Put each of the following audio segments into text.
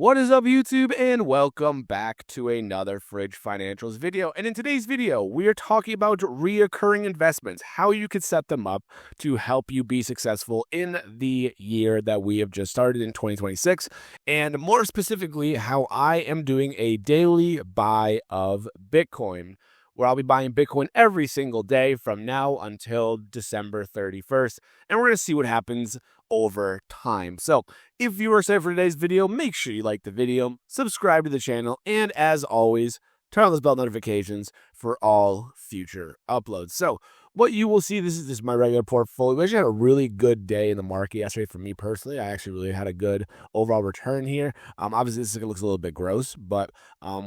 What is up, YouTube, and welcome back to another Fridge Financials video. And in today's video, we are talking about reoccurring investments, how you could set them up to help you be successful in the year that we have just started in 2026, and more specifically, how I am doing a daily buy of Bitcoin, where I'll be buying Bitcoin every single day from now until December 31st, and we're going to see what happens over time. So if you are excited for today's video, make sure you like the video, subscribe to the channel, and as always, turn on those bell notifications for all future uploads. So what you will see, this is my regular portfolio. We actually had a really good day in the market yesterday for me personally. I actually really had a good overall return here. Obviously, this looks a little bit gross, but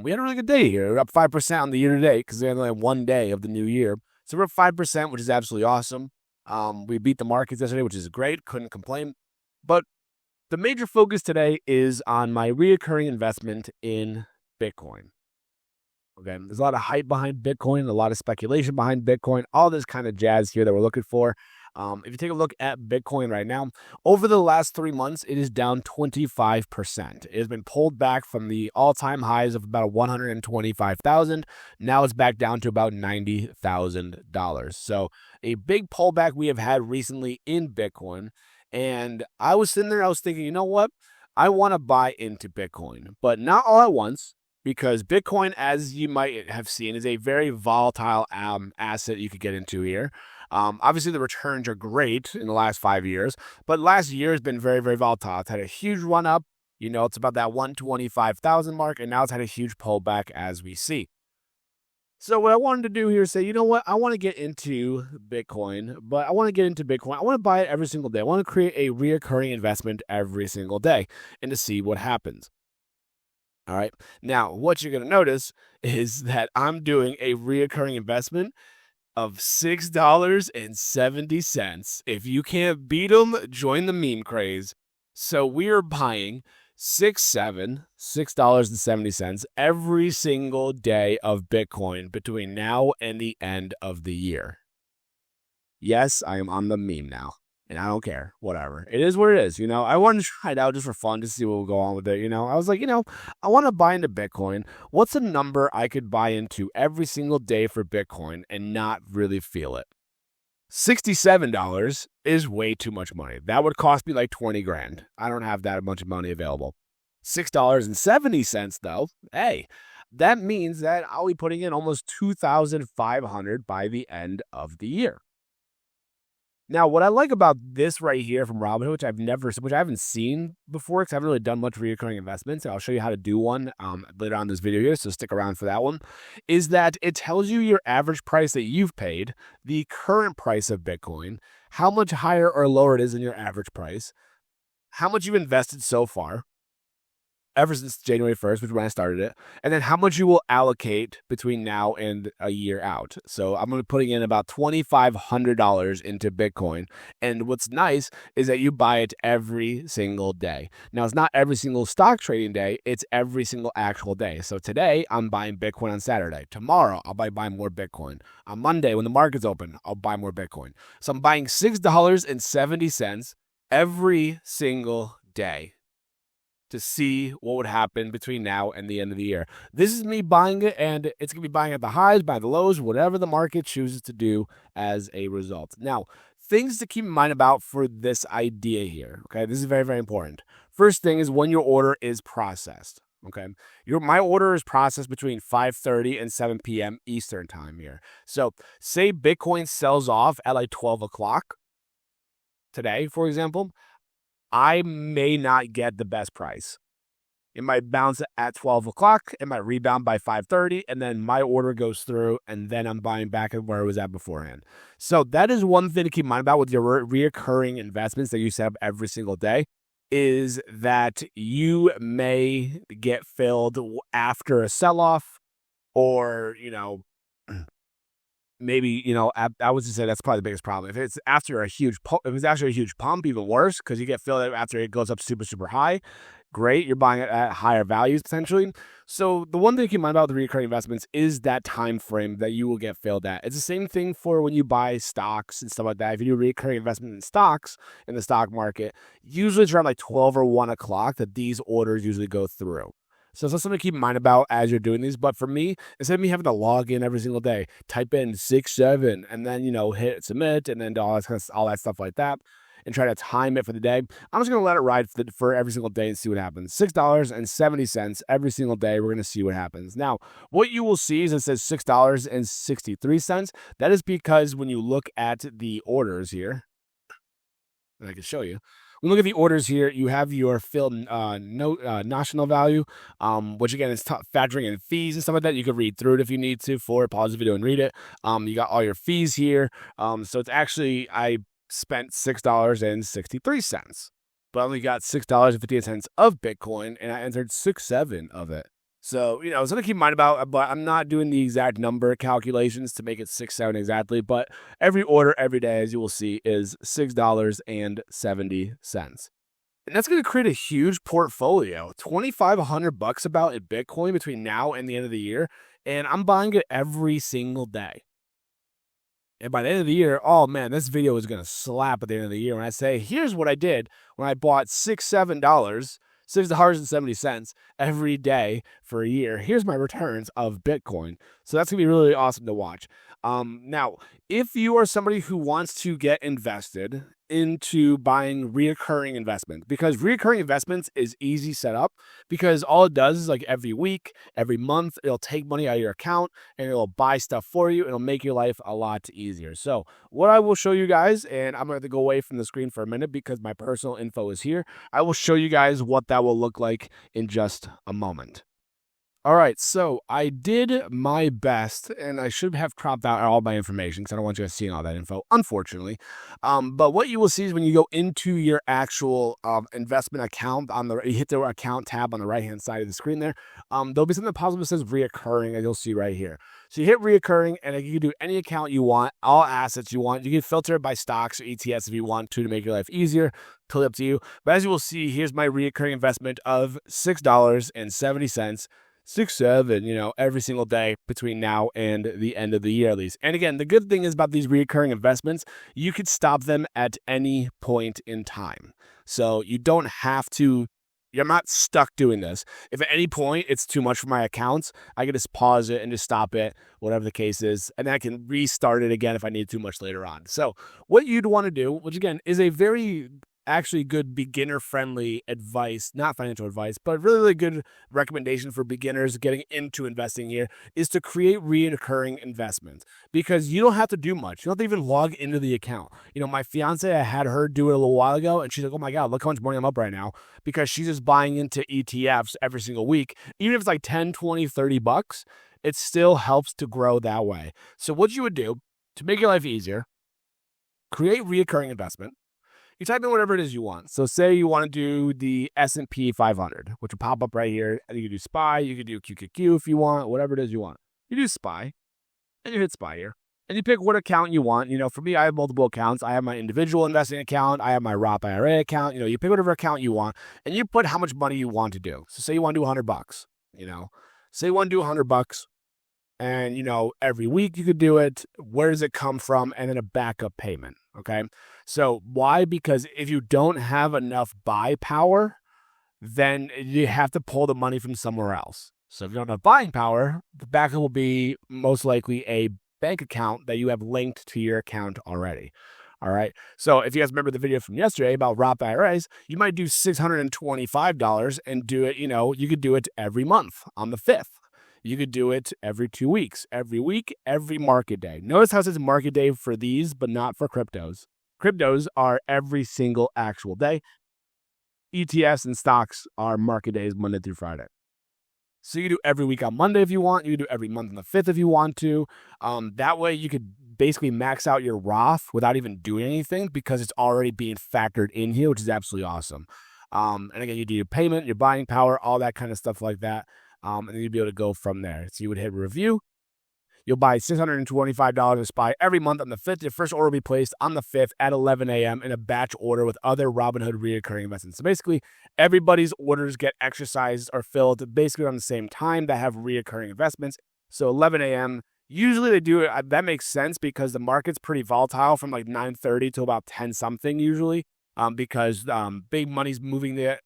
we had a really good day here. We're up 5% on the year to date because we only have one day of the new year. So we're up 5%, which is absolutely awesome. We beat the markets yesterday, which is great. Couldn't complain. But the major focus today is on my reoccurring investment in Bitcoin. Okay, there's a lot of hype behind Bitcoin, a lot of speculation behind Bitcoin, all this kind of jazz here that we're looking for. If you take a look at Bitcoin right now, over the last 3 months, it is down 25%. It has been pulled back from the all-time highs of about 125,000. Now it's back down to about $90,000. So a big pullback we have had recently in Bitcoin. And I was sitting there, I was thinking, you know what? I want to buy into Bitcoin, but not all at once. Because Bitcoin, as you might have seen, is a very volatile asset you could get into here. Obviously, the returns are great in the last 5 years, but last year has been very, very volatile. It's had a huge run up. You know, it's about that 125,000 mark, and now it's had a huge pullback as we see. So what I wanted to do here is say, you know what? I want to get into Bitcoin, but I want to get into Bitcoin. I want to buy it every single day. I want to create a reoccurring investment every single day and to see what happens. All right. Now, what you're going to notice is that I'm doing a reoccurring investment of $6.70. If you can't beat them, join the meme craze. So we are buying $6.70 every single day of Bitcoin between now and the end of the year. Yes, I am on the meme now. And I don't care, whatever. It is what it is, I wanted to try it out just for fun to see what will go on with it, I was like, I want to buy into Bitcoin. What's a number I could buy into every single day for Bitcoin and not really feel it? $67 is way too much money. That would cost me like 20 grand. I don't have that much money available. $6.70 though, hey, that means that I'll be putting in almost $2,500 by the end of the year. Now, what I like about this right here from Robinhood, which I haven't seen before because I haven't really done much recurring investments, and I'll show you how to do one later on in this video here, so stick around for that one, is that it tells you your average price that you've paid, the current price of Bitcoin, how much higher or lower it is than your average price, how much you've invested so far, ever since January 1st, which is when I started it, and then how much you will allocate between now and a year out. So I'm going to be putting in about $2,500 into Bitcoin. And what's nice is that you buy it every single day. Now, it's not every single stock trading day. It's every single actual day. So today, I'm buying Bitcoin on Saturday. Tomorrow, I'll buy more Bitcoin. On Monday, when the market's open, I'll buy more Bitcoin. So I'm buying $6.70 every single day to see what would happen between now and the end of the year. This is me buying it, and it's going to be buying at the highs, by the lows, whatever the market chooses to do as a result. Now, things to keep in mind about for this idea here, okay? This is very, very important. First thing is when your order is processed, okay? My order is processed between 5:30 and 7 p.m. Eastern time here. So say Bitcoin sells off at like 12 o'clock today, for example, I may not get the best price. It might bounce at 12 o'clock. It might rebound by 5:30, and then my order goes through, and then I'm buying back at where it was at beforehand. So that is one thing to keep in mind about with your reoccurring investments that you set up every single day, is that you may get filled after a sell-off, or, maybe, I would just say that's probably the biggest problem. If it's after if it's actually a huge pump, even worse, because you get filled after it goes up super, super high. great. You're buying it at higher values potentially. So the one thing to keep in mind about the recurring investments is that time frame that you will get filled at. It's the same thing for when you buy stocks and stuff like that. If you do recurring investment in stocks in the stock market, usually it's around like 12 or 1 o'clock that these orders usually go through. So it's something to keep in mind about as you're doing these. But for me, instead of me having to log in every single day, type in 6-7 and then, hit submit and then all that stuff like that and try to time it for the day, I'm just going to let it ride for every single day and see what happens. $6.70 every single day. We're going to see what happens. Now, what you will see is it says $6.63. That is because when you look at the orders here, and I can show you. When you look at the orders here, you have your filled notional value, which again is factoring in fees and stuff like that. You could read through it if you need to. Pause the video and read it. You got all your fees here. So it's actually, I spent $6.63, but I only got $6.58 of Bitcoin, and I entered 6.7 of it. So, something to keep in mind about, but I'm not doing the exact number calculations to make it 6.7 exactly, but every order every day, as you will see, is $6.70. And that's going to create a huge portfolio, $2,500 about in Bitcoin between now and the end of the year. And I'm buying it every single day. And by the end of the year, oh man, this video is going to slap at the end of the year when I say, here's what I did when I bought $6.70 every day for a year. Here's my returns of Bitcoin. So that's going to be really awesome to watch. Now, if you are somebody who wants to get invested into buying reoccurring investment, because reoccurring investments is easy setup, because all it does is like every week, every month, it'll take money out of your account and it'll buy stuff for you. It'll make your life a lot easier. So what I will show you guys, and I'm going to go away from the screen for a minute because my personal info is here. I will show you guys what that will look like in just a moment. All right, so I did my best, and I should have cropped out all my information because I don't want you guys seeing all that info, unfortunately. But what you will see is when you go into your actual investment account, you hit the account tab on the right-hand side of the screen there, there'll be something that pops up that says reoccurring, and you'll see right here. So you hit reoccurring, and you can do any account you want, all assets you want. You can filter it by stocks or ETFs if you want to make your life easier. Totally up to you. But as you will see, here's my reoccurring investment of $6.70. 6.7, every single day between now and the end of the year at least. And again, the good thing is about these recurring investments, you could stop them at any point in time. So you don't have to, you're not stuck doing this. If at any point it's too much for my accounts, I can just pause it and just stop it, whatever the case is, and then I can restart it again if I need too much later on. So what you'd want to do, which again is a very actually good beginner-friendly advice, not financial advice, but really good recommendation for beginners getting into investing here, is to create recurring investments, because you don't have to do much. You don't have to even log into the account. My fiance, I had her do it a little while ago, and she's like, oh my God, look how much money I'm up right now, because she's just buying into ETFs every single week. Even if it's like 10, 20, 30 bucks, it still helps to grow that way. So what you would do to make your life easier, create recurring investment. You type in whatever it is you want. So say you want to do the S&P 500, which will pop up right here. You can do SPY, you can do QQQ if you want, whatever it is you want. You do SPY, and you hit SPY here. And you pick what account you want. For me, I have multiple accounts. I have my individual investing account. I have my Roth IRA account. You pick whatever account you want, and you put how much money you want to do. So say you want to do $100, Say you want to do $100, and, every week you could do it. Where does it come from? And then a backup payment. Okay. So why? Because if you don't have enough buy power, then you have to pull the money from somewhere else. So if you don't have buying power, the backup will be most likely a bank account that you have linked to your account already. All right. So if you guys remember the video from yesterday about Roth IRAs, you might do $625 and do it, you could do it every month on the 5th. You could do it every 2 weeks, every week, every market day. Notice how it says market day for these, but not for cryptos. Cryptos are every single actual day. ETFs and stocks are market days Monday through Friday. So you can do every week on Monday if you want. You can do every month on the 5th if you want to. That way you could basically max out your Roth without even doing anything, because it's already being factored in here, which is absolutely awesome. And again, you do your payment, your buying power, all that kind of stuff like that. And then you'd be able to go from there. So you would hit review. You'll buy $625 of SPY every month on the 5th. Your first order will be placed on the 5th at 11 a.m. in a batch order with other Robinhood reoccurring investments. So basically, everybody's orders get exercised or filled basically on the same time that have reoccurring investments. So 11 a.m. Usually they do it. That makes sense because the market's pretty volatile from like 9:30 to about 10 something usually. Because big money's moving there.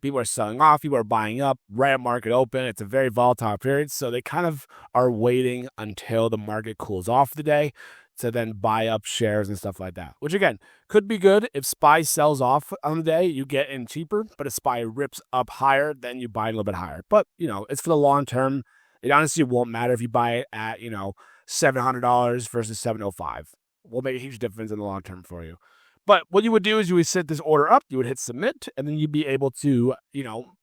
People are selling off, people are buying up, right at market open. It's a very volatile period. So they kind of are waiting until the market cools off the day to then buy up shares and stuff like that. Which again, could be good. If SPY sells off on the day, you get in cheaper. But if SPY rips up higher, then you buy a little bit higher. But, it's for the long term. It honestly won't matter if you buy it at, $700 versus $705. Will make a huge difference in the long term for you. But what you would do is you would set this order up, you would hit submit, and then you'd be able to,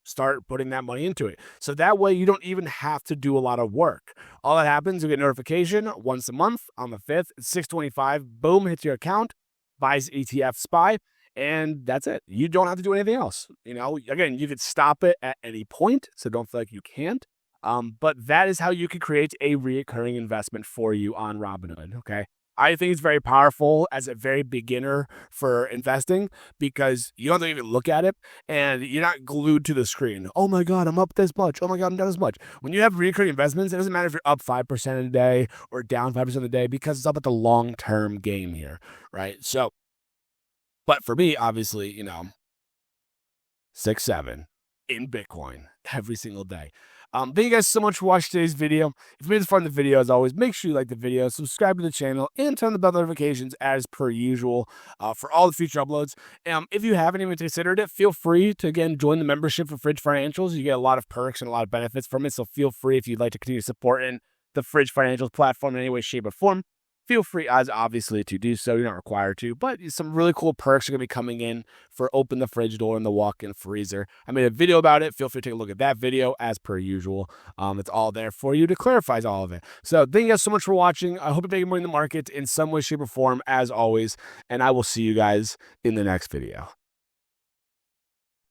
start putting that money into it. So that way you don't even have to do a lot of work. All that happens, you get notification once a month on the 5th, it's $625, boom, hits your account, buys ETF SPY, and that's it. You don't have to do anything else. Again, you could stop it at any point, so don't feel like you can't. But that is how you can create a recurring investment for you on Robinhood, okay? I think it's very powerful as a very beginner for investing because you don't have to even look at it and you're not glued to the screen. Oh my God, I'm up this much. Oh my God, I'm down this much. When you have recurring investments, it doesn't matter if you're up 5% a day or down 5% a day because it's up at the long-term game here, right? So, but for me, obviously, 6, 7 in Bitcoin every single day. Thank you guys so much for watching today's video. If you made this far in the video, as always, make sure you like the video, subscribe to the channel, and turn on the bell notifications as per usual for all the future uploads. If you haven't even considered it, feel free to, again, join the membership for Fridge Financials. You get a lot of perks and a lot of benefits from it, so feel free if you'd like to continue supporting the Fridge Financials platform in any way, shape, or form. Feel free, as obviously, to do so. You're not required to, but some really cool perks are going to be coming in for open the fridge door and the walk-in freezer. I made a video about it. Feel free to take a look at that video as per usual. It's all there for you to clarify all of it. So thank you guys so much for watching. I hope you're making money in the market in some way, shape, or form, as always, and I will see you guys in the next video.